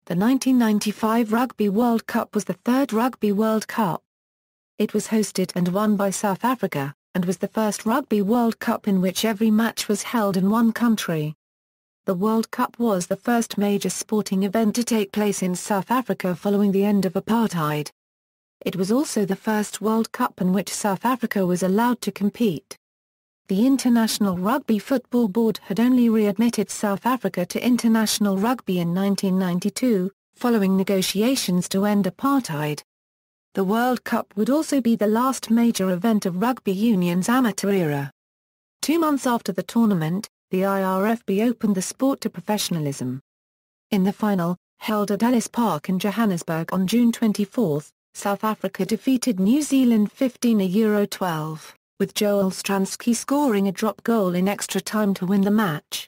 The 1995 Rugby World Cup was the third Rugby World Cup. It was hosted and won by South Africa, and was the first Rugby World Cup in which every match was held in one country. The World Cup was the first major sporting event to take place in South Africa following the end of apartheid. It was also the first World Cup in which South Africa was allowed to compete. The International Rugby Football Board had only readmitted South Africa to international rugby in 1992, following negotiations to end apartheid. The World Cup would also be the last major event of rugby union's amateur era. 2 months after the tournament, the IRFB opened the sport to professionalism. In the final, held at Ellis Park in Johannesburg on June 24, South Africa defeated New Zealand 15-12. With Joel Stransky scoring a drop goal in extra time to win the match.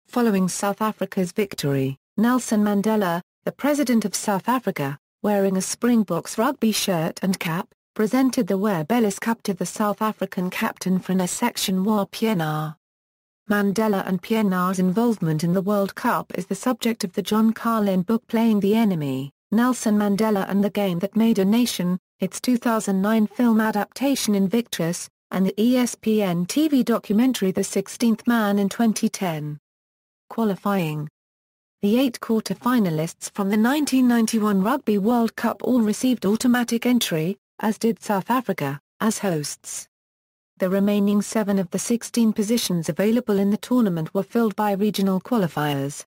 Following South Africa's victory, Nelson Mandela, the president of South Africa, wearing a Springboks rugby shirt and cap, presented the Webb Ellis Cup to the South African captain Frene Section-Wa Pienaar. Mandela and Pienaar's involvement in the World Cup is the subject of the John Carlin book Playing the Enemy, Nelson Mandela and the Game That Made a Nation, its 2009 film adaptation Invictus, and the ESPN TV documentary The 16th Man in 2010. Qualifying. The 8 quarter-finalists from the 1991 Rugby World Cup all received automatic entry, as did South Africa, as hosts. The remaining 7 of the 16 positions available in the tournament were filled by regional qualifiers.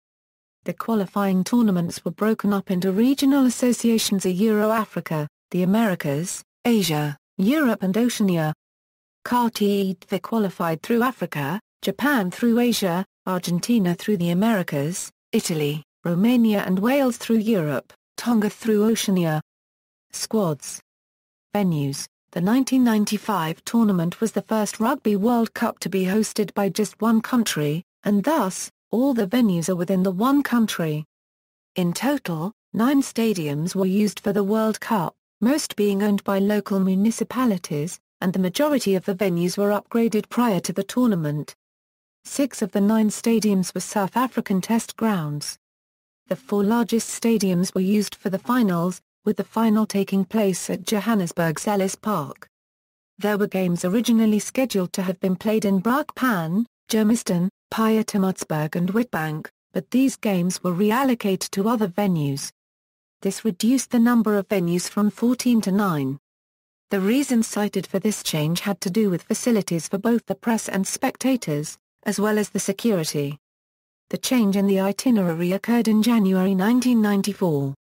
The qualifying tournaments were broken up into regional associations: Euro-Africa, the Americas, Asia, Europe and Oceania. IRFB qualified through Africa, Japan through Asia, Argentina through the Americas, Italy, Romania and Wales through Europe, Tonga through Oceania. Squads. Venues. The 1995 tournament was the first Rugby World Cup to be hosted by just one country, and thus, all the venues are within the one country. In total, 9 stadiums were used for the World Cup, most being owned by local municipalities, and the majority of the venues were upgraded prior to the tournament. 6 of the 9 stadiums were South African test grounds. The 4 largest stadiums were used for the finals, with the final taking place at Johannesburg's Ellis Park. There were games originally scheduled to have been played in Brakpan, Germiston, Pietermaritzburg and Witbank, but these games were reallocated to other venues. This reduced the number of venues from 14 to 9. The reason cited for this change had to do with facilities for both the press and spectators, as well as the security. The change in the itinerary occurred in January 1994.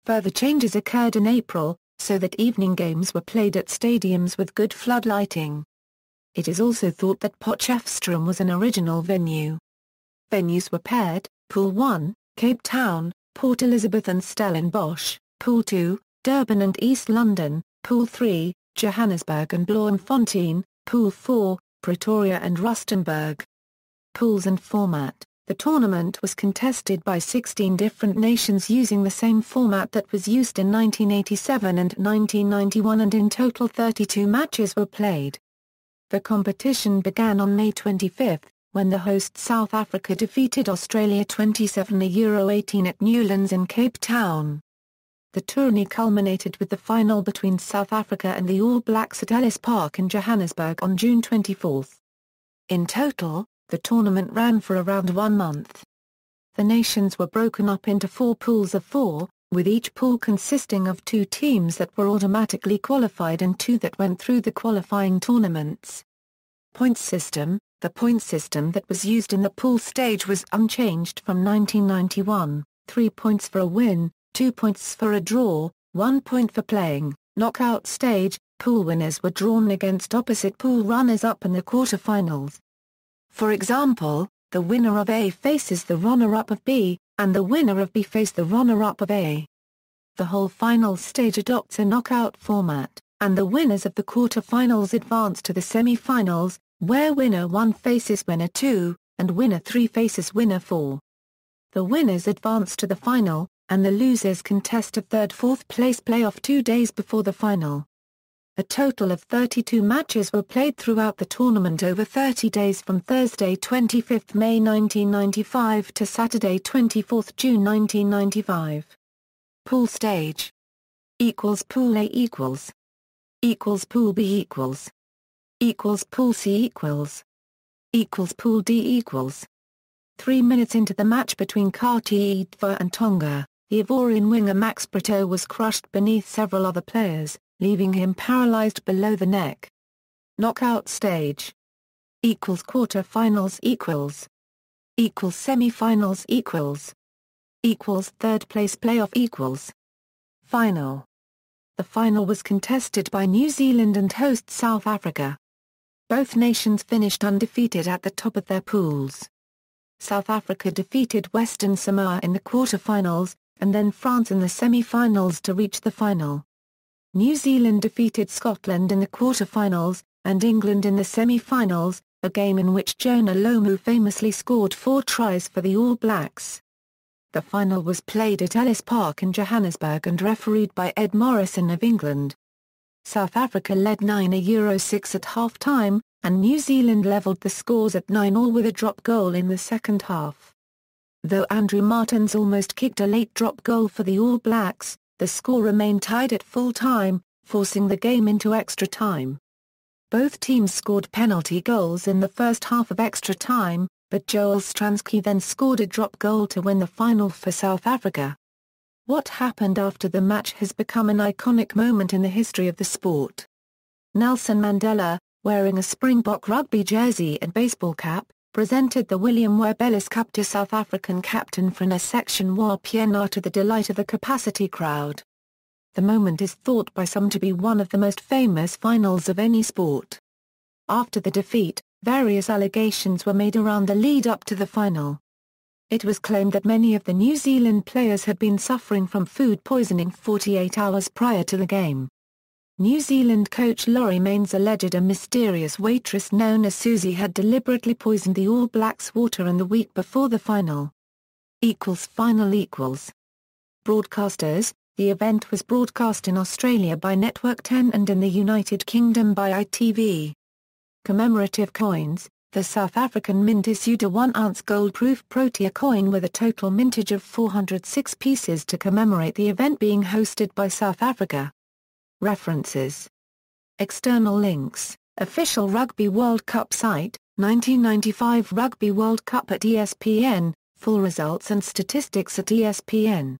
Further changes occurred in April, so that evening games were played at stadiums with good flood lighting. It is also thought that Potchefstroom was an original venue. Venues were paired: Pool 1, Cape Town, Port Elizabeth and Stellenbosch; Pool 2, Durban and East London; Pool 3, Johannesburg and Bloemfontein; Pool 4, Pretoria and Rustenburg. Pools and format. The tournament was contested by 16 different nations using the same format that was used in 1987 and 1991, and in total 32 matches were played. The competition began on May 25, when the host South Africa defeated Australia 27-18 at Newlands in Cape Town. The tourney culminated with the final between South Africa and the All Blacks at Ellis Park in Johannesburg on June 24. In total, the tournament ran for around 1 month. The nations were broken up into 4 pools of 4, with each pool consisting of 2 teams that were automatically qualified and 2 that went through the qualifying tournaments. Points system. The point system that was used in the pool stage was unchanged from 1991, 3 points for a win, 2 points for a draw, 1 point for playing. Knockout stage, pool winners were drawn against opposite pool runners-up in the quarter-finals. For example, the winner of A faces the runner-up of B, and the winner of B faced the runner-up of A. The whole final stage adopts a knockout format, and the winners of the quarter-finals advance to the semi-finals, where winner 1 faces winner 2, and winner 3 faces winner 4. The winners advance to the final, and the losers contest a 3rd-4th place playoff 2 days before the final. A total of 32 matches were played throughout the tournament over 30 days from Thursday 25 May 1995 to Saturday 24 June 1995. Pool stage. Pool A Pool B Pool C Pool D 3 minutes into the match between Kati and Tonga, the Ivorian winger Max Brito was crushed beneath several other players, leaving him paralysed below the neck. Knockout stage. Quarter-finals semi-finals third place playoff Final. The final was contested by New Zealand and host South Africa. Both nations finished undefeated at the top of their pools. South Africa defeated Western Samoa in the quarter-finals, and then France in the semi-finals to reach the final. New Zealand defeated Scotland in the quarter-finals, and England in the semi-finals, a game in which Jonah Lomu famously scored 4 tries for the All Blacks. The final was played at Ellis Park in Johannesburg and refereed by Ed Morrison of England. South Africa led 9-6 at half-time, and New Zealand levelled the scores at 9-all with a drop goal in the second half. Though Andrew Martins almost kicked a late drop goal for the All Blacks, the score remained tied at full-time, forcing the game into extra time. Both teams scored penalty goals in the first half of extra time, but Joel Stransky then scored a drop goal to win the final for South Africa. What happened after the match has become an iconic moment in the history of the sport. Nelson Mandela, wearing a Springbok rugby jersey and baseball cap, presented the William Webb Ellis Cup to South African captain Frana Section Wa Pienaar to the delight of the capacity crowd. The moment is thought by some to be one of the most famous finals of any sport. After the defeat, various allegations were made around the lead-up to the final. It was claimed that many of the New Zealand players had been suffering from food poisoning 48 hours prior to the game. New Zealand coach Laurie Mains alleged a mysterious waitress known as Susie had deliberately poisoned the All Blacks' water in the week before the final. Final. Broadcasters. The event was broadcast in Australia by Network 10 and in the United Kingdom by ITV. Commemorative coins. The South African Mint issued a 1-ounce gold-proof Protea coin with a total mintage of 406 pieces to commemorate the event being hosted by South Africa. References. External links. Official Rugby World Cup site, 1995 Rugby World Cup at ESPN, full results and statistics at ESPN.